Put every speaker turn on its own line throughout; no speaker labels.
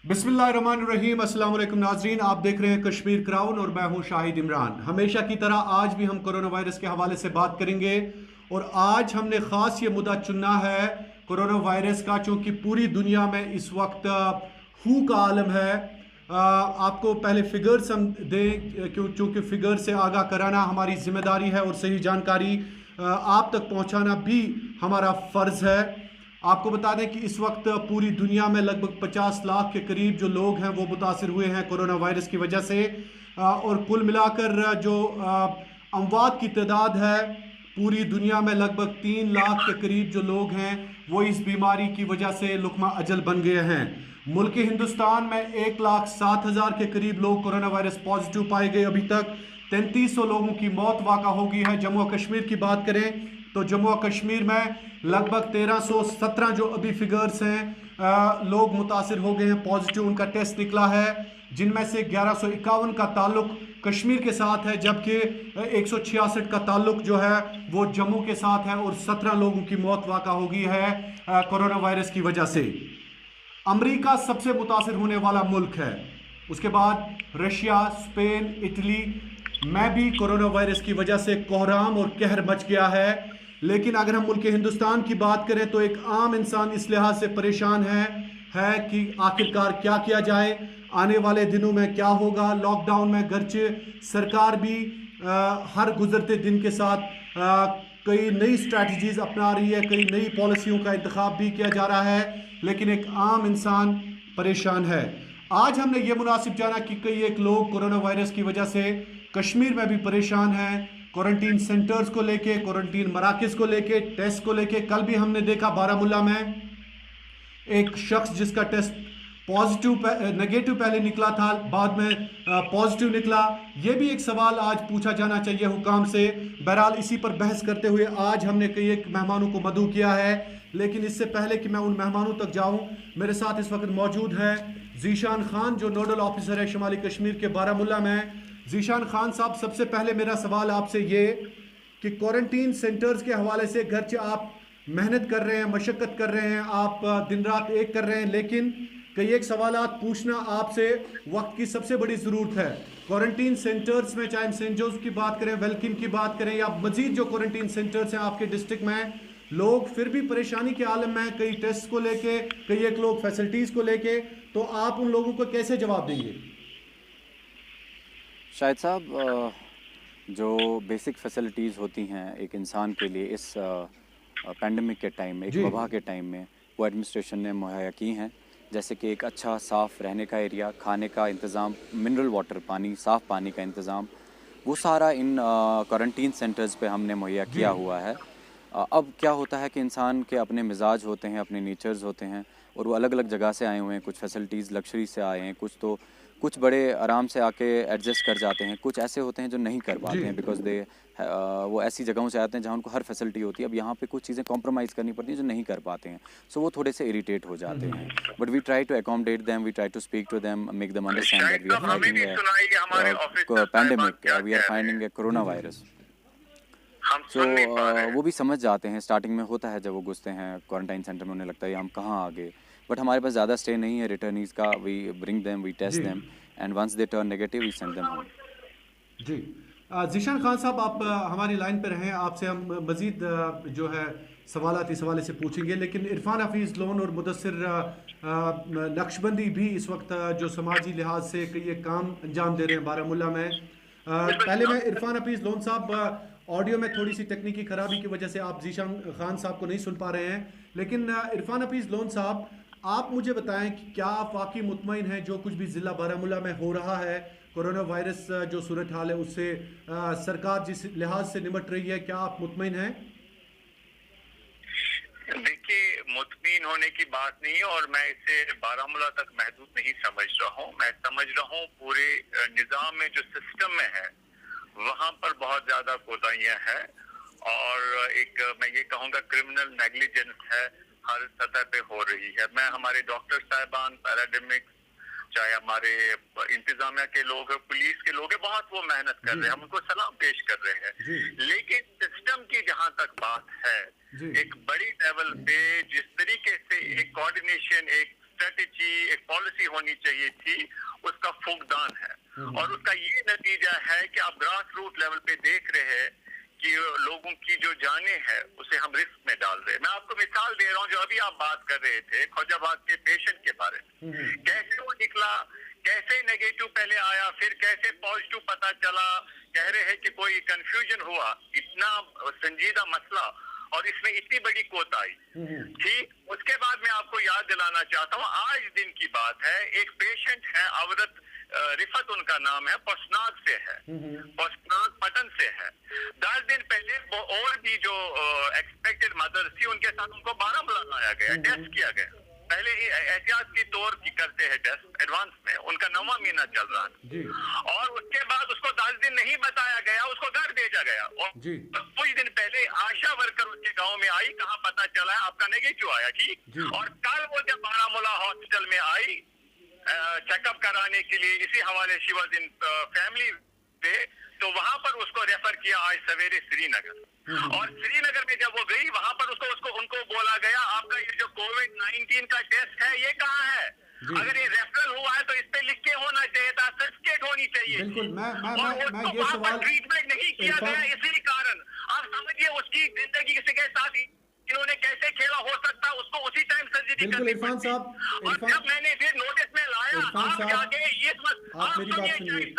बिस्मिल्लाहिर्रहमानिर्रहीम। अस्सलाम वालेकुम नाजरीन, आप देख रहे हैं कश्मीर क्राउन और मैं हूं शाहिद इमरान। हमेशा की तरह आज भी हम कोरोना वायरस के हवाले से बात करेंगे और आज हमने ख़ास ये मुद्दा चुना है कोरोना वायरस का, चूँकि पूरी दुनिया में इस वक्त हू का आलम है। आपको पहले फिगर्स हम दें क्योंकि फिगर से आगाह कराना हमारी जिम्मेदारी है और सही जानकारी आप तक पहुंचाना भी हमारा फ़र्ज़ है। आपको बता दें कि इस वक्त पूरी दुनिया में लगभग 50 लाख के करीब जो लोग हैं वो मुतासिर हुए हैं कोरोना वायरस की वजह से, और कुल मिलाकर जो अमवात की तादाद है पूरी दुनिया में लगभग 3 लाख के करीब जो लोग हैं वो इस बीमारी की वजह से लुकमा अजल बन गए हैं। मुल्क हिंदुस्तान में 1,07,000 के करीब लोग कोरोना वायरस पॉजिटिव पाए गए। अभी तक 3300 लोगों की मौत वाक़ा हो गई है। जम्मू और कश्मीर की बात करें तो जम्मू और कश्मीर में लगभग 1317 जो अभी फिगर्स हैं लोग मुतासिर हो गए हैं, पॉजिटिव उनका टेस्ट निकला है, जिनमें से 1151 का ताल्लुक कश्मीर के साथ है, जबकि 166 का ताल्लुक जो है वो जम्मू के साथ है और 17 लोगों की मौत वाक़ा हो गई है कोरोना वायरस की वजह से। अमेरिका सबसे मुतासिर होने वाला मुल्क है, उसके बाद रशिया, स्पेन, इटली में भी कोरोना वायरस की वजह से कोहराम और कहर मच गया है। लेकिन अगर हम मुल्क हिंदुस्तान की बात करें तो एक आम इंसान इस लिहाज से परेशान है कि आखिरकार क्या किया जाए, आने वाले दिनों में क्या होगा। लॉकडाउन में गर्चे सरकार भी हर गुजरते दिन के साथ कई नई स्ट्रैटेजीज अपना रही है, कई नई पॉलिसियों का इंतखाब भी किया जा रहा है, लेकिन एक आम इंसान परेशान है। आज हमने ये मुनासिब जाना कि कई एक लोग कोरोना वायरस की वजह से कश्मीर में भी परेशान हैं, क्वारंटीन सेंटर्स को लेके, क्वारंटीन मराकज़ को लेके, टेस्ट को लेके। कल भी हमने देखा बारामूला में एक शख्स जिसका टेस्ट नेगेटिव पहले निकला था, बाद में पॉजिटिव निकला। ये भी एक सवाल आज पूछा जाना चाहिए हुकाम से। बहरहाल इसी पर बहस करते हुए आज हमने कई एक मेहमानों को मदऊ किया है, लेकिन इससे पहले कि मैं उन मेहमानों तक जाऊं, मेरे साथ इस वक्त मौजूद है ज़ीशान खान जो नोडल ऑफिसर है शुमाली कश्मीर के बारामूला में। ज़ीशान खान साहब, सबसे पहले मेरा सवाल आपसे ये कि क्वारंटीन सेंटर्स के हवाले से घरचे आप मेहनत कर रहे हैं, मशक्क़त कर रहे हैं, आप दिन रात एक कर रहे हैं, लेकिन कई एक सवालात पूछना आपसे वक्त की सबसे बड़ी ज़रूरत है। क्वारंटीन सेंटर्स में चाहे हम सेंट जोसेफ की बात करें, वेलकिन की बात करें या मज़ीद जो क्वारंटीन सेंटर्स हैं आपके डिस्ट्रिक्ट में, लोग फिर भी परेशानी के आलम में, कई टेस्ट को लेके, कई एक लोग फैसिलिटीज़ को लेके, तो आप उन लोगों को कैसे जवाब देंगे?
शाहिद साहब, जो बेसिक फैसिलिटीज़ होती हैं एक इंसान के लिए इस पैंडमिक के टाइम में, एक वबा के टाइम में, वो एडमिनिस्ट्रेशन ने मुहैया की हैं। जैसे कि एक अच्छा साफ़ रहने का एरिया, खाने का इंतज़ाम, मिनरल वाटर पानी, साफ़ पानी का इंतज़ाम, वो सारा इन क्वारंटीन सेंटर्स पे हमने मुहैया किया हुआ है। अब क्या होता है कि इंसान के अपने मिजाज होते हैं, अपने नेचर्स होते हैं, और वो अलग अलग जगह से आए हुए हैं। कुछ फैसिलिटीज़ लग्जरी से आए हैं, कुछ बड़े आराम से आके एडजस्ट कर जाते हैं, कुछ ऐसे होते हैं जो नहीं कर पाते हैं बिकॉज वो ऐसी जगहों से आते हैं जहाँ उनको हर फैसिलिटी होती है। अब यहाँ पे कुछ चीज़ें कॉम्प्रोमाइज़ करनी पड़ती हैं जो नहीं कर पाते हैं, सो वो थोड़े से इरिटेट हो जाते हैं। But we try to accommodate them, we try to speak to them, make them understand that we are fighting a pandemic, we are fighting a corona virus. So वो भी समझ जाते हैं। स्टार्टिंग में होता है जब वो घुसते हैं क्वारंटाइन सेंटर में, उन्हें लगता है हम कहाँ आ गए, बट हमारे पास ज़्यादा स्टे नहीं है रिटर्नीज़ का। We bring them, we test them, and once they turn negative we send them home.
जी, ज़ीशान खान साहब, आप हमारी लाइन पर हैं, आपसे हम मज़ीद जो है सवालात इस हवाले से पूछेंगे, लेकिन इरफान हफीज़ लोन और मुदस्सिर नक्शबंदी भी इस वक्त जो समाजी लिहाज से कई एक काम अंजाम दे रहे हैं बारामूला में। पहले मैं इरफान हफीज़ लोन साहब, ऑडियो में थोड़ी सी तकनीकी खराबी की वजह से आप ज़ीशान खान साहब को नहीं सुन पा रहे हैं, लेकिन इरफान हफीज़ लोन साहब, आप मुझे बताएं कि क्या आप वाकई मुतमईन हैं जो कुछ भी ज़िला बारामूला में हो रहा है, कोरोना वायरस जो सूरत हाल है उससे सरकार जिस लिहाज से निपट रही है, क्या आप मुतमईन हैं?
देखिए, मुतमीन होने की बात नहीं है और मैं इसे बारामूला तक महदूद नहीं समझ रहा हूँ। मैं समझ रहा हूँ पूरे निज़ाम में, जो सिस्टम में है, वहाँ पर बहुत ज्यादा कोताहियां हैं और एक मैं ये कहूँगा क्रिमिनल नेग्लिजेंस है, हर सतह पे हो रही है। मैं हमारे डॉक्टर साहिबान, पैराडेमिक्स, चाहे हमारे इंतजामिया के लोग हैं, पुलिस के लोग हैं, बहुत वो मेहनत कर रहे हैं, हम उनको सलाम पेश कर रहे हैं। लेकिन सिस्टम की जहाँ तक बात है, एक बड़ी लेवल पे जिस तरीके से एक कोऑर्डिनेशन, एक स्ट्रेटेजी, एक पॉलिसी होनी चाहिए थी, उसका फुकदान है। और उसका ये नतीजा है कि आप ग्रास रूट लेवल पे देख रहे हैं कि लोगों की जो जानें हैं उसे हम रिस्क में डाल रहे हैं। मैं आपको मिसाल दे रहा हूँ, जो अभी आप बात कर रहे थे खौजाबाद के पेशेंट के बारे में, कैसे वो निकला, कैसे नेगेटिव पहले आया, फिर कैसे पॉजिटिव पता चला, कह रहे हैं कि कोई कंफ्यूजन हुआ। इतना संजीदा मसला और इसमें इतनी बड़ी कोताही। ठीक, उसके बाद मैं आपको याद दिलाना चाहता हूँ, आज दिन की बात है, एक पेशेंट है औरत, रिफत उनका नाम है, पोस्टनाग से है, पोस्टनाग पटन से है। 10 दिन पहले वो और भी जो एक्सपेक्टेड मदर्स थी उनके साथ उनको बारामूला लाया गया, टेस्ट किया गया। पहले एहतियात की तौर की करते हैं टेस्ट एडवांस में, उनका 9वां महीना चल रहा था, और उसके बाद उसको 10 दिन नहीं बताया गया, उसको घर भेजा गया। और कुछ दिन पहले आशा वर्कर उसके गांव में आई, कहाँ पता चला है आपका नेगेटिव आया। ठीक, और कल वो जब बारामूला हॉस्पिटल में आई चेकअप कराने के लिए, इसी हवाले शी वाज इन फैमिली पे, तो वहां पर उसको रेफर किया आज सवेरे श्रीनगर। और श्रीनगर में जब वो गई, वहां पर उनको बोला गया आपका ये जो कोविड-19 का टेस्ट है ये कहाँ है? अगर ये रेफरल हुआ है तो इस पे लिख के होना चाहिए था, सर्टिफिकेट होनी चाहिए।
बिल्कुल, मैं ये
वहां
सवाल
पर ट्रीटमेंट नहीं किया गया, इसी कारण आप समझिए उसकी जिंदगी किसी के साथ इन्होंने कैसे खेला हो सकता, उसको उसी टाइम सर्जरी करनी
इरफान
पड़ती।
साहब,
और जब मैंने फिर नोटिस में लाया, आप जाके इस वक्त
आप मेरी बात सुनिए।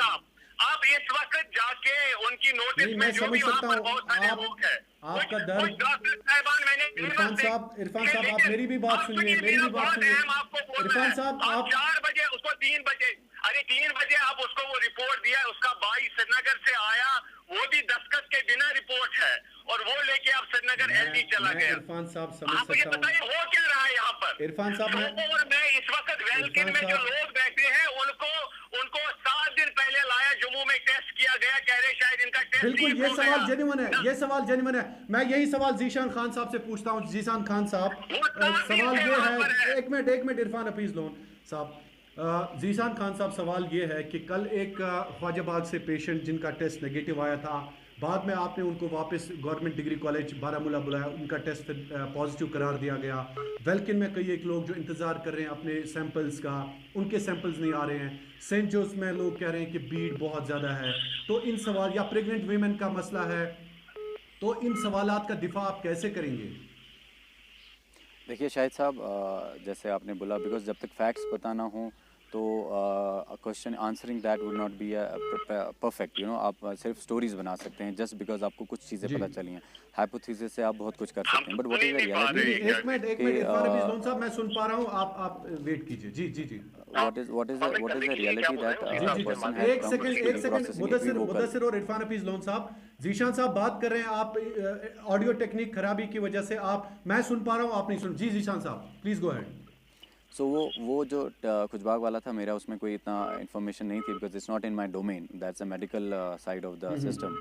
आप इस वक्त जाके उनकी नोटिस में जो भी वहाँ पर बहुत सारे लोग हैं,
आपका दर्द,
डॉक्टर साहबान, मैंने
इरफान साहब आप मेरी भी बात सुनिए, मेरी भी बात सुनिए। इरफान साहब आप
4 बजे उसको 3 बजे, अरे 3 बजे आप उसको वो रिपोर्ट दिया, उसका भाई श्रीनगर से आया, वो भी दस्तखत के बिना रिपोर्ट है, और वो लेके आप श्रीनगर एलडी चला गया।
इरफान साहब समझ
आप मुझे
सकता
बताइए
हूँ,
हो क्या रहा है यहाँ पर?
इरफान साहब
और मैं इस वक्त वेलकिन में जो लोग बैठे हैं उनको 7 दिन पहले लाया, जम्मू में टेस्ट किया गया, कह रहे शायद इनका टेस्ट
बिल्कुल, ये सवाल जेन्युइन है, ये सवाल जेन्युइन है। मैं यही सवाल जीशान खान साहब से पूछता हूँ। जीशान खान साहब, सवाल ये है, एक मिनट इरफान हफीज लोन साहब, जीशान खान साहब सवाल ये है कि कल एक ख्वाजाबाद से पेशेंट जिनका टेस्ट नेगेटिव आया था, बाद में आपने उनको वापस गवर्नमेंट डिग्री कॉलेज बारामूला बुलाया, उनका टेस्ट पॉजिटिव करार दिया गया। वेलकिन में कई एक लोग जो इंतज़ार कर रहे हैं अपने सैंपल्स का, उनके सैंपल्स नहीं आ रहे हैं। सेंट जोस में लोग कह रहे हैं कि भीड़ बहुत ज़्यादा है। तो इन सवाल, या प्रेग्नेंट वीमेन का मसला है, तो इन सवालात का दिफा आप कैसे करेंगे?
देखिए शाहिद साहब, जैसे आपने बोला, बिकॉज जब तक फैक्ट्स पता ना हो तो question answering that would not be perfect, you know. आप सिर्फ स्टोरीज बना सकते हैं जस्ट बिकॉज आपको कुछ चीज़ें पता चली हैं। हाइपोथेसिस से आप बहुत कुछ कर सकते हैं, but what is the reality?
एक मिनट इरफान हफीज लोन साहब, मैं सुन पा रहा हूँ, आप वेट कीजिए। जी
what is the reality that person has
एक सेकंड मुदस्सिर और इरफान हफीज लोन साहब, जीशान साहब बात कर रहे हैं, आप ऑडियो टेक्निक खराबी की वजह से मैं सुन पा रहा हूँ, आप नहीं सुन। जी जीशान साहब प्लीज गो अहेड।
सो वो जो खुशबाग वाला था मेरा, उसमें कोई इतना इन्फॉर्मेशन नहीं थी, because it's not in my domain, that's a medical side of the system.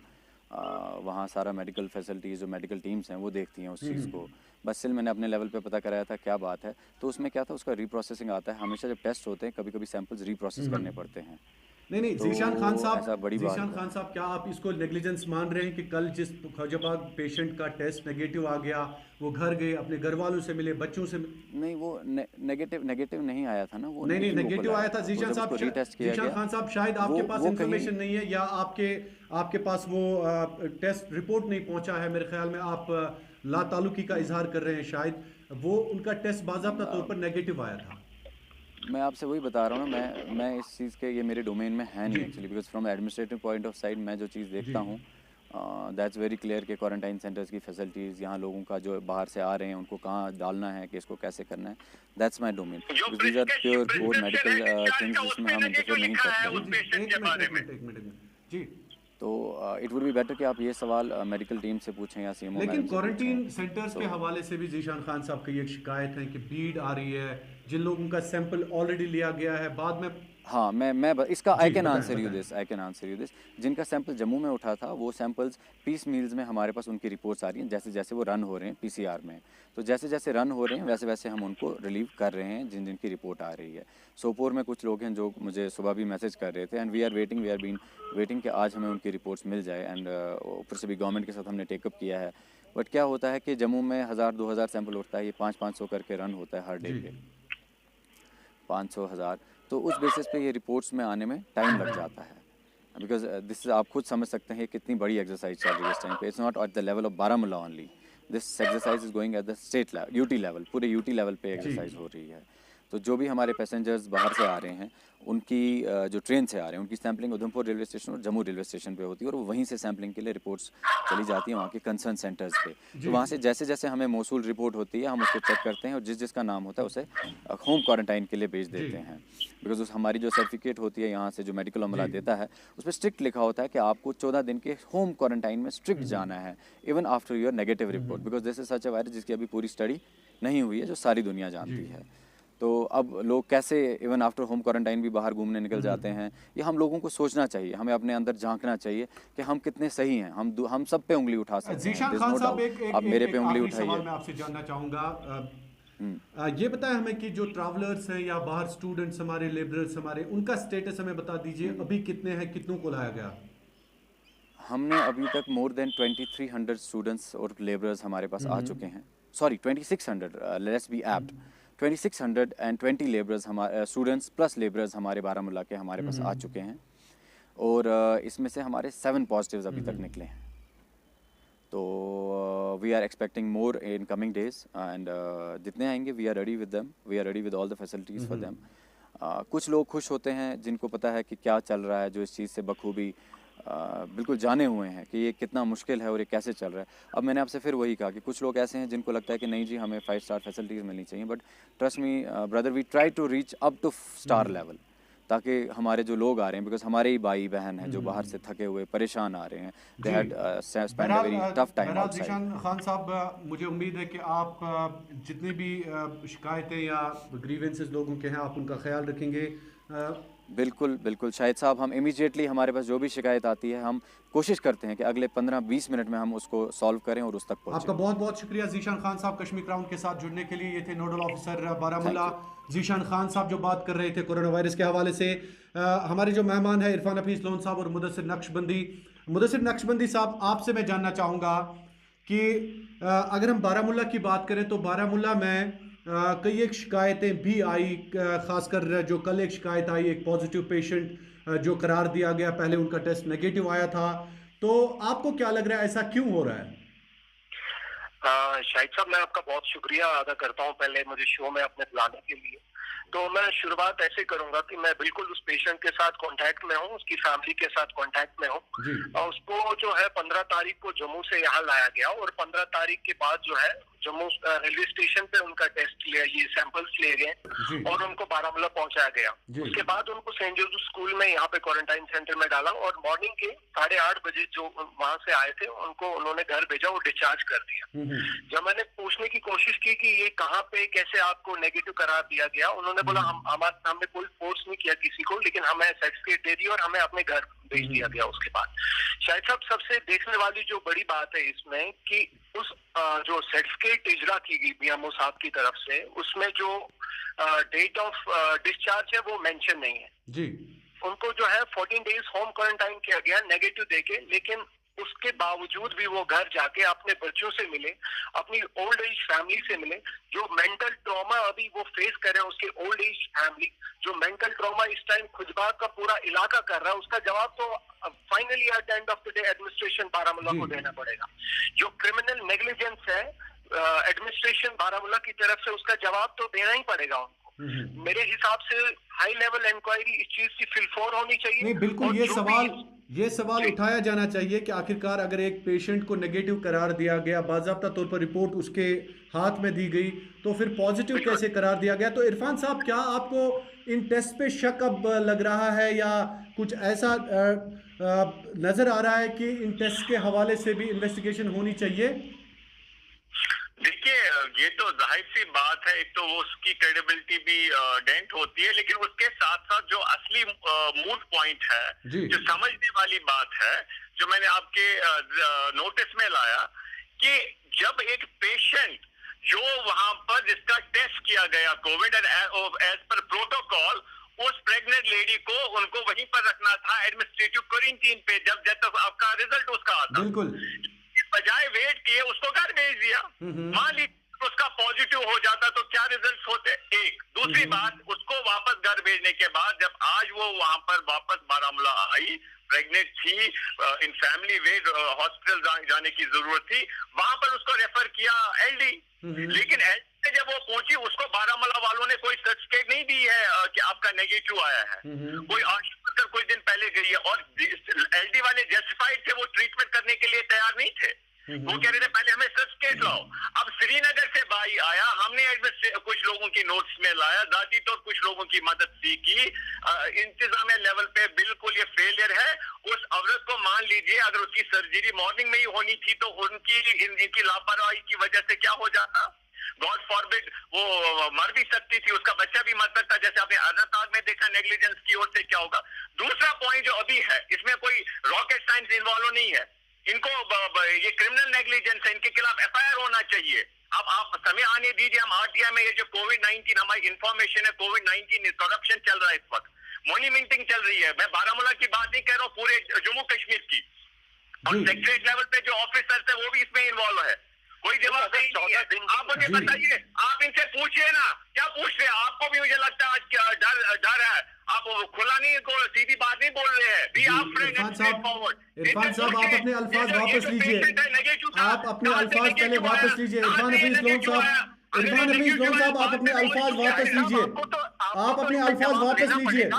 वहाँ सारा मेडिकल फैसिलिटीज़ जो मेडिकल टीम्स हैं वो देखती हैं उस चीज़ को। बस सिर्फ मैंने अपने लेवल पे पता कराया था क्या बात है। तो उसमें क्या था, उसका रीप्रोसेसिंग आता है। हमेशा जब टेस्ट होते हैं कभी कभी सैंपल्स रीप्रोसेस करने पड़ते हैं।
नहीं,
तो
जीशान खान
ऐसा
साहब, क्या आप इसको नेग्लिजेंस मान रहे हैं कि कल जिस खौजाबाद पेशेंट का टेस्ट नेगेटिव आ गया, वो घर गए, अपने घर वालों से मिले, बच्चों से
नहीं, वो नेगेटिव नहीं आया था ना, वो
नहीं नेगेटिव आया था। जीशान खान साहब, शायद आपके पास इंफॉर्मेशन नहीं है, या आपके पास वो टेस्ट रिपोर्ट नहीं पहुंचा है। मेरे ख्याल में आप लाताल्लुकी का इजहार कर रहे हैं, शायद वो उनका टेस्ट बाज़ाब्ता तौर पर नेगेटिव आया था।
मैं आपसे वही बता रहा हूँ ना, मैं इस चीज़ के, ये मेरे डोमेन में है नहीं actually, because from administrative point of side मैं जो चीज़ देखता हूँ दैट्स वेरी क्लियर कि क्वारंटाइन सेंटर्स की फैसिलिटीज़, यहाँ लोगों का जो बाहर से आ रहे हैं उनको कहाँ डालना है, कि इसको कैसे करना है, that's my domain. These are pure core medical things जिसमें हम इंटरफेयर नहीं कर सकते। तो इट वुड बी बेटर कि आप ये सवाल मेडिकल टीम से पूछें या सीएमओ।
लेकिन क्वारंटीन सेंटर्स के हवाले से भी जीशान खान साहब की एक शिकायत है कि भीड़ आ रही है, जिन लोगों का सैंपल ऑलरेडी लिया गया है, बाद में
हाँ, मैं इसका I can answer you this. जिनका सैंपल जम्मू में उठा था, वो सैंपल्स पीस मील्स में हमारे पास उनकी रिपोर्ट्स आ रही हैं, जैसे जैसे वो रन हो रहे हैं पीसीआर में। तो जैसे जैसे रन हो रहे हैं वैसे वैसे हम उनको रिलीव कर रहे हैं जिनकी रिपोर्ट आ रही है। सोपोर में कुछ लोग हैं जो मुझे सुबह भी मैसेज कर रहे थे, एंड वी आर वेटिंग कि आज हमें उनकी रिपोर्ट्स मिल जाए। एंड ऊपर से भी गवर्नमेंट के साथ हमने टेकअप किया है। बट क्या होता है कि जम्मू में 1000-2000 सैंपल उठता है, ये 500-500 करके रन होता है हर डे पे। 500 हज़ार, तो उस बेसिस पे ये रिपोर्ट्स में आने में टाइम लग जाता है। बिकॉज दिस आप खुद समझ सकते हैं कितनी बड़ी एक्सरसाइज चल रही है इस टाइम पे। It's not at the level of Baramulla only, this exercise is going at the state level, UT level, पूरे यूटी लेवल पे एक्सरसाइज हो रही है। तो जो भी हमारे पैसेंजर्स बाहर से आ रहे हैं, उनकी जो ट्रेन से आ रहे हैं, उनकी सैम्पलिंग उधमपुर रेलवे स्टेशन और जम्मू रेलवे स्टेशन पे होती है, और वो वहीं से सैम्पलिंग के लिए रिपोर्ट्स चली जाती हैं वहाँ के कंसर्न सेंटर्स पे। तो वहाँ से जैसे जैसे हमें मौसूल रिपोर्ट होती है, हम उसको चेक करते हैं और जिस जिसका नाम होता है उसे होम क्वारंटाइन के लिए भेज देते हैं। बिकॉज उस हमारी जो सर्टिफिकेट होती है यहाँ से जो मेडिकल अमला देता है, उस पर स्ट्रिक्ट लिखा होता है कि आपको 14 दिन के होम क्वारंटाइन में स्ट्रिक्ट जाना है, even after your negative report, because this is such a virus जिसकी अभी पूरी स्टडी नहीं हुई है, जो सारी दुनिया जानती है। तो अब लोग कैसे इवन आफ्टर होम क्वारंटाइन भी बाहर घूमने निकल जाते हैं, ये हम लोगों को सोचना चाहिए, हमें अपने अंदर झांकना चाहिए कि हम कितने सही हैं। हम सब पे उंगली उठा सकते हैं।
ज़ीशान खान साहब,
आप मेरे पे उंगली
सवाल
उठाइए।
मैं आपसे जानना चाहूँगा, ये बताएं हमें कि जो ट्रैवलर्स हैं या बाहर स्टूडेंट्स हमारे, लेबरर्स हमारे, उनका स्टेटस हमें बता दीजिए, अभी कितने हैं, कितनों को लाया गया?
हमने अभी तक मोर देन 2300 स्टूडेंट्स और लेबरर्स हमारे पास आ चुके हैं। Sorry 2600, let's be apt, 2620 labourers हमारे स्टूडेंट्स प्लस लेबरर्स हमारे बारामूला के हमारे पास आ चुके हैं, और इसमें से हमारे 7 पॉजिटिव्स अभी तक निकले हैं। तो we are expecting more in coming days, and जितने आएंगे we are ready with them, we are ready with all the facilities for them. कुछ लोग खुश होते हैं जिनको पता है कि क्या चल रहा है, जो इस चीज़ से बखूबी बिल्कुल जाने हुए हैं कि ये कितना मुश्किल है और ये कैसे चल रहा है। अब मैंने आपसे फिर वही कहा कि कुछ लोग ऐसे हैं जिनको लगता है कि नहीं जी हमें 5 स्टार फैसिलिटीज़ मिलनी चाहिए, but trust me brother, we try to reach up to star level, ताकि हमारे जो लोग आ रहे हैं, बिकॉज हमारे ही भाई बहन हैं जो बाहर से थके हुए परेशान आ रहे हैं, they had spend a very tough time outside.
Zeeshan Khan साहब, मुझे उम्मीद है कि आप जितनी भी शिकायतें या ग्रीवेंसेस लोगों के हैं, आप उनका ख्याल रखेंगे।
बिल्कुल बिल्कुल शाहिद साहब, हम इमीडिएटली हमारे पास जो भी शिकायत आती है, हम कोशिश करते हैं कि अगले 15-20 मिनट में हम उसको सॉल्व करें और उस तक पहुंचें।
आपका बहुत बहुत शुक्रिया ज़ीशान खान साहब, कश्मीर क्राउन के साथ जुड़ने के लिए। ये थे नोडल ऑफिसर बारामूला ज़ीशान खान साहब, जो बात कर रहे थे कोरोना वायरस के हवाले से। हमारे जो मेहमान हैं इरफान हफीज़ लोन साहब और मुदस्सिर नक्शबंदी। मुदस्सिर नक्शबंदी साहब, आपसे मैं जानना चाहूँगा कि अगर हम बारामूला की बात करें तो बारामूला में कई एक शिकायतें भी आई, ख़ासकर जो कल एक शिकायत आई, एक पॉजिटिव पेशेंट जो करार दिया गया, पहले उनका टेस्ट नेगेटिव आया था। तो आपको क्या लग रहा है, ऐसा क्यों हो रहा है?
शाहिद साहब, मैं आपका बहुत शुक्रिया अदा करता हूं पहले मुझे शो में अपने बुलाने के लिए। तो मैं शुरुआत ऐसे करूंगा कि मैं बिल्कुल उस पेशेंट के साथ कांटेक्ट में हूं, उसकी फैमिली के साथ कांटेक्ट में हूं, और उसको जो है 15 तारीख को जम्मू से यहाँ लाया गया, और 15 तारीख के बाद जो है जम्मू रेलवे स्टेशन पे उनका टेस्ट लिया, ये सैंपल्स लिए गए और उनको बारामूला पहुंचाया गया। उसके बाद उनको सेंट जोसेफ स्कूल में यहाँ पे क्वारंटाइन सेंटर में डाला, और मॉर्निंग के 8:30 बजे जो वहां से आए थे उनको उन्होंने घर भेजा और डिस्चार्ज कर दिया। जब मैंने पूछने की कोशिश की कि ये कहाँ पे कैसे आपको नेगेटिव करार दिया गया, उन्होंने बोला हमने कोई फोर्स नहीं किया किसी को, लेकिन हमें सर्टिफिकेट दे दिया और हमें अपने घर भेज दिया गया। उसके बाद शायद साहब, सबसे देखने वाली जो बड़ी बात है इसमें कि उस जो सर्टिफिकेट इजरा की गई बीएमओ साहब की तरफ से, उसमें जो डेट ऑफ डिस्चार्ज है वो मेंशन नहीं है जी। उनको जो है 14 डेज होम क्वारंटाइन किया गया नेगेटिव देके, लेकिन उसके बावजूद भी वो घर जाके अपने बच्चों से मिले, अपनी ओल्ड एज फैमिली से मिले। जो मेंटल ट्रॉमा अभी वो फेस कर रहे हैं उसके ओल्ड एज फैमिली, जो मेंटल ट्रॉमा इस टाइम खुजबाग का पूरा इलाका कर रहा है, उसका जवाब तो finally at the end of the day administration Baramulla को देना पड़ेगा। जो क्रिमिनल नेग्लिजेंस है एडमिनिस्ट्रेशन बारामूला की तरफ से, उसका जवाब तो देना ही पड़ेगा उनको। मेरे हिसाब से हाई लेवल इंक्वायरी इस चीज की फिलफोर होनी चाहिए।
नहीं, बिल्कुल ये सवाल उठाया जाना चाहिए कि आखिरकार अगर एक पेशेंट को नेगेटिव करार दिया गया, बाज़ाब्ता तौर पर रिपोर्ट उसके हाथ में दी गई, तो फिर पॉजिटिव कैसे करार दिया गया? तो इरफान साहब, क्या आपको इन टेस्ट पे शक अब लग रहा है या कुछ ऐसा नजर आ रहा है कि इन टेस्ट के हवाले से भी इन्वेस्टिगेशन होनी चाहिए?
देखिए, ये तो जाहिर सी बात है, एक तो वो उसकी क्रेडिबिलिटी भी डेंट होती है, लेकिन उसके साथ साथ जो असली मूड पॉइंट है, जो समझने वाली बात है, जो मैंने आपके नोटिस में लाया कि जब एक पेशेंट जो वहां पर जिसका टेस्ट किया गया कोविड एज पर प्रोटोकॉल, उस प्रेग्नेंट लेडी को उनको वहीं पर रखना था एडमिनिस्ट्रेटिव क्वारंटीन पे, जब तक आपका रिजल्ट उसका आता। बिल्कुल, बजाय वेट किए उसको घर भेज दिया। मान लीजिए उसका पॉजिटिव हो जाता तो क्या रिजल्ट होते? एक दूसरी बात, उसको वापस घर भेजने के बाद जब आज वो वहां पर वापस बारामूला आई, प्रेग्नेंट थी, इन फैमिली वे हॉस्पिटल जाने की जरूरत थी, वहां पर उसको रेफर किया एलडी। लेकिन एलडी जब वो पहुंची उसको बारामूला वालों ने कोई सर्टिफिकेट नहीं दी है कि आपका नेगेटिव आया है। कोई आशा वर्कर कुछ दिन पहले गई है और एलडी वाले जस्टिफाइड थे, वो ट्रीटमेंट करने के लिए तैयार नहीं थे। वो कह रहे थे पहले हमें सर्टिफिकेट लाओ। अब श्रीनगर से भाई आया, हमने कुछ लोगों की नोट्स में लाया, जाती तौर कुछ लोगों की मदद की। इंतजामिया लेवल पे बिल्कुल ये फेलियर है। उस औरत को मान लीजिए अगर उसकी सर्जरी मॉर्निंग में ही होनी थी तो इनकी लापरवाही की वजह से क्या हो जाता? गॉड फॉरबिड, वो मर भी सकती थी, उसका बच्चा भी मर सकता, जैसे आपने अनंतनाग में देखा नेग्लिजेंस की ओर से क्या होगा। दूसरा पॉइंट जो अभी है, इसमें कोई रॉकेट साइंस इन्वॉल्व नहीं है। इनको ये क्रिमिनल नेग्लिजेंस है, इनके खिलाफ एफआईआर होना चाहिए। अब आप समय आने दीजिए, हम आरटीआई में ये जो कोविड-19 हमारी इंफॉर्मेशन है, कोविड-19 करप्शन चल रहा है इस वक्त, मनी मिंटिंग चल रही है। मैं बारामूला की बात नहीं कर रहा हूँ, पूरे जम्मू कश्मीर की। और सेक्रेटरी लेवल पे जो ऑफिसर्स है वो भी इसमें इन्वॉल्व है। कोई जवाब नहीं है। आप मुझे बताइए, आप इनसे पूछिए ना, क्या पूछ रहे हैं? आपको भी मुझे लगता है आज डर है, आप खुला नहीं, को सीधी बात नहीं बोल रहे हैं।
इरफान साहब आप अपने अल्फाज वापस लीजिए, आप अपने अल्फाज पहले वापस लीजिए। इरफान हफीज लोन साहब आप अपने अल्फाज वापस लीजिए, आप अपने अल्फाज वापस लीजिए।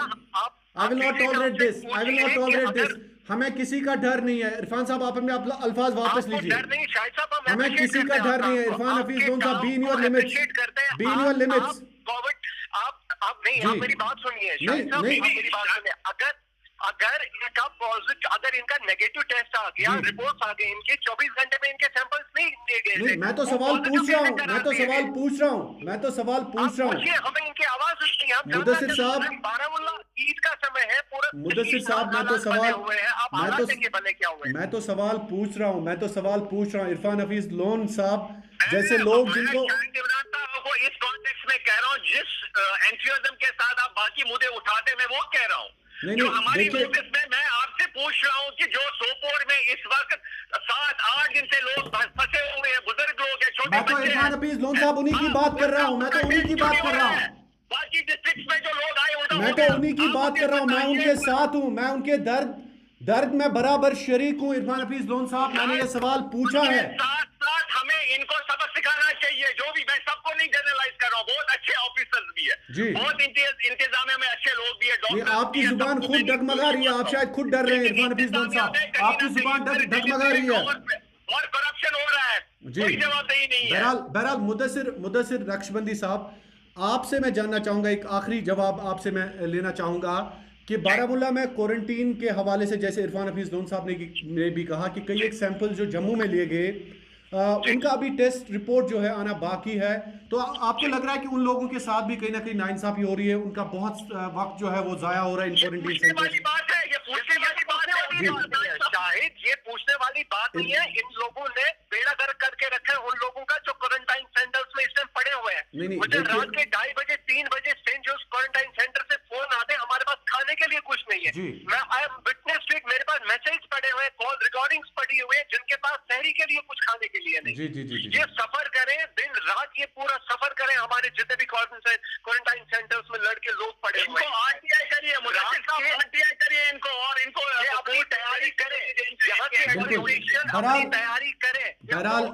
I will not tolerate this, I will not tolerate this. हमें किसी का डर नहीं है। इरफान साहब आप अपने अल्फाज वापस लीजिए, हमें किसी का डर नहीं है। इरफान हफीज लोन साहब, be in your limits, be in your limits.
आप नहीं, आप मेरी बात सुनिए शाहिद साहब, मेरी बात सुनिए। अगर इनका नेगेटिव टेस्ट आ गया, रिपोर्ट आ गई इनके, 24 घंटे में इनके सैंपल्स नहीं दिए गए।
नहीं, मैं तो सवाल पूछ रहा हूँ, मैं तो सवाल पूछ रहा हूँ।
हमें इनकी आवाज सुननी है।
मुदस्सिर साहब,
बारामूला ईद का समय है, पूरा
मुदस्सिर साहब मैं तो सवाल पूछ रहा हूँ। इरफान हफीज लोन साहब जैसे लोग जिनको
इस कॉन्टेक्स्ट में कह रहा हूँ, जिस एंथुसियाज्म के साथ आप बाकी मुद्दे उठाते, मैं वो कह रहा हूँ। जो हमारी नोटिस में मैं आपसे पूछ रहा हूँ कि जो सोपोर में इस वक्त 7-8 दिन से लोग फंसे हुए हैं, बुजुर्ग लोग हैं, छोटे बच्चे हैं।
इरफान हफीज लोन साहब उन्हीं की बात कर रहा हूँ, मैं तो उन्हीं की बात कर रहा हूँ।
बाकी डिस्ट्रिक्ट में जो लोग आए
मैं तो उन्हीं की बात कर रहा हूँ, मैं उनके साथ हूँ, मैं उनके दर्द में बराबर शरीक हूँ। इरफान हफीज लोन साहब, मैंने ये सवाल पूछा है।
साथ हमें इनको सबक सिखाना चाहिए। जो भी, मैं सबको नहीं जनरलाइज कर रहा हूँ, बहुत अच्छे ऑफिसर्स भी है, बहुत इंतजामिया में अच्छे लोग भी है।
आपकी जुबान खुद डगमगा रही है, आप शायद खुद डर रहे हैं। इरफान हफीज लोन साहब, आपकी जुबान डगमगा रही है
और करप्शन हो रहा है, कोई जवाबदेही नहीं है।
बहरहाल मुदस्सिर नक्शबंदी साहब, आपसे मैं जानना चाहूंगा, एक आखिरी जवाब आपसे मैं लेना चाहूंगा कि बारामूला में क्वारंटीन के हवाले से, जैसे इरफान हफीज लोन साहब ने भी कहा कि कई एक सैंपल जो जम्मू में लिए गए, उनका अभी टेस्ट रिपोर्ट जो है आना बाकी है। तो आपको लग रहा है कि उन लोगों के साथ भी कहीं ना कहीं नाइंसाफी हो रही है, उनका बहुत वक्त जो है वो जाया हो रहा है इन क्वारंटीन सेंटर।
शाहिद, ये पूछने वाली बात नहीं है। इन लोगों ने बेड़ा गर्क करके रखा है उन लोगों का जो क्वारंटाइन सेंटर्स में इस टाइम पड़े हुए हैं। मुझे रात के 2:30 बजे 3 बजे सेंट जोस क्वारंटाइन सेंटर से फोन आते हैं, हमारे पास खाने के लिए कुछ नहीं है। मैं I am witness to it, मेरे पास मैसेज पड़े हुए हैं, कॉल रिकॉर्डिंग्स पड़ी हुई है, जिनके पास शहरी के लिए कुछ खाने के लिए नहीं। ये सफर करें, दिन रात ये पूरा सफर करें। हमारे जितने भी क्वारंटाइन सेंटर्स में लड़के लोग पड़े हुए हैं,
आरटीआई करिए, आरटीआई करिए इनको, और इनको
अपनी तैयारी करें, यहाँ की एडमिनिस्ट्रेशन अपनी तैयारी करें।
बहरहाल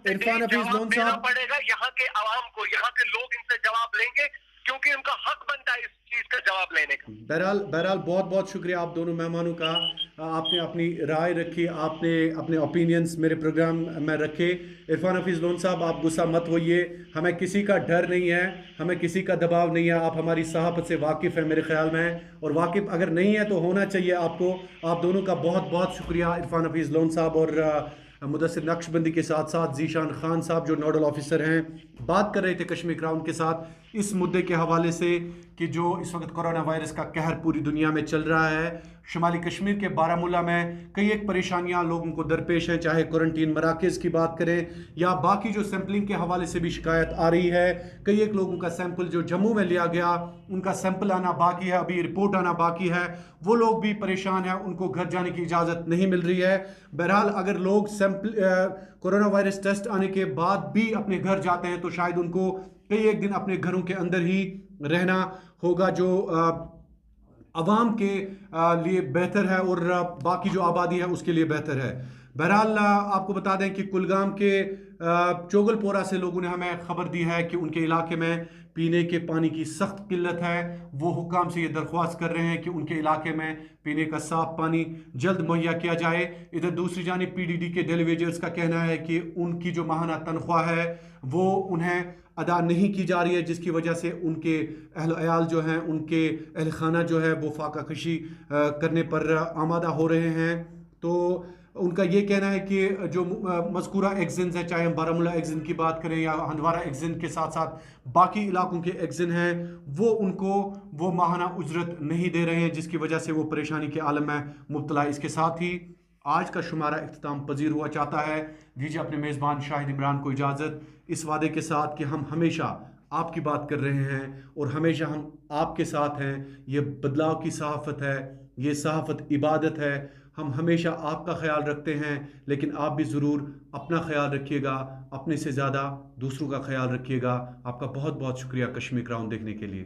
इरफान हफीज लोन साहब,
पड़ेगा यहाँ के आवाम को, यहाँ के लोग इनसे जवाब लेंगे, क्योंकि उनका हक बनता है इस चीज का जवाब लेने का।
बहरहाल बहुत बहुत शुक्रिया आप दोनों मेहमानों का। आपने अपनी राय रखी, आपने अपने ओपिनियंस मेरे प्रोग्राम में रखे। इरफान हफीज लोन साहब, आप गुस्सा मत होइए, हमें किसी का डर नहीं है, हमें किसी का दबाव नहीं है। आप हमारी सहाफत से वाकिफ़ है मेरे ख्याल में, और वाकिफ़ अगर नहीं है तो होना चाहिए आपको। आप दोनों का बहुत बहुत शुक्रिया, इरफान हफीज लोन साहब और मुदस्सिर नक्शबंदी के साथ साथ ज़ीशान खान साहब जो नोडल ऑफिसर हैं, बात कर रहे थे कश्मीर क्राउन के साथ इस मुद्दे के हवाले से कि जो इस वक्त कोरोना वायरस का कहर पूरी दुनिया में चल रहा है। शुमाली कश्मीर के बारामूला में कई एक परेशानियां लोगों को दरपेश हैं, चाहे क्वारंटीन मराकज़ की बात करें या बाकी जो सैम्पलिंग के हवाले से भी शिकायत आ रही है। कई एक लोगों का सैंपल जो जम्मू में लिया गया उनका सैंपल आना बाकी है, अभी रिपोर्ट आना बाकी है, वो लोग भी परेशान हैं, उनको घर जाने की इजाज़त नहीं मिल रही है। बहरहाल अगर लोग कोरोना वायरस टेस्ट आने के बाद भी अपने घर जाते हैं तो शायद उनको कई एक दिन अपने घरों के अंदर ही रहना होगा, जो अवाम के लिए बेहतर है और बाकी जो आबादी है उसके लिए बेहतर है। बहरहाल आपको बता दें कि कुलगाम के चोगलपोरा से लोगों ने हमें खबर दी है कि उनके इलाके में पीने के पानी की सख्त किल्लत है। वो हुक्काम से ये दरख्वास्त कर रहे हैं कि उनके इलाके में पीने का साफ पानी जल्द मुहैया किया जाए। इधर दूसरी जानिब PDD के डेली वेजर्स का कहना है कि उनकी जो माहाना तनख्वाह है वो उन्हें अदा नहीं की जा रही है, जिसकी वजह से उनके अहल जो हैं, उनके अहल खाना जो है वो फाका कशी करने पर आमादा हो रहे हैं। तो उनका ये कहना है कि जो मज़कूरा एग्जिन है, चाहे हम बारामूला एग्जिन की बात करें या हंदवारा एग्जिन के साथ साथ बाकी इलाकों के एग्जिन हैं, वो उनको वो माहाना उजरत नहीं दे रहे हैं, जिसकी वजह से वो परेशानी के आलम में मुब्तला। इसके साथ ही आज का शुमारा इख्तिताम पजीर हुआ चाहता है। दीजिए अपने मेज़बान शाहिद इमरान को इजाज़त, इस वादे के साथ कि हम हमेशा आपकी बात कर रहे हैं और हमेशा हम आपके साथ हैं। ये बदलाव की सहाफ़त है, ये सहाफ़त इबादत है। हम हमेशा आपका ख्याल रखते हैं, लेकिन आप भी ज़रूर अपना ख्याल रखिएगा, अपने से ज़्यादा दूसरों का ख्याल रखिएगा। आपका बहुत बहुत शुक्रिया कश्मीर क्राउन देखने के लिए।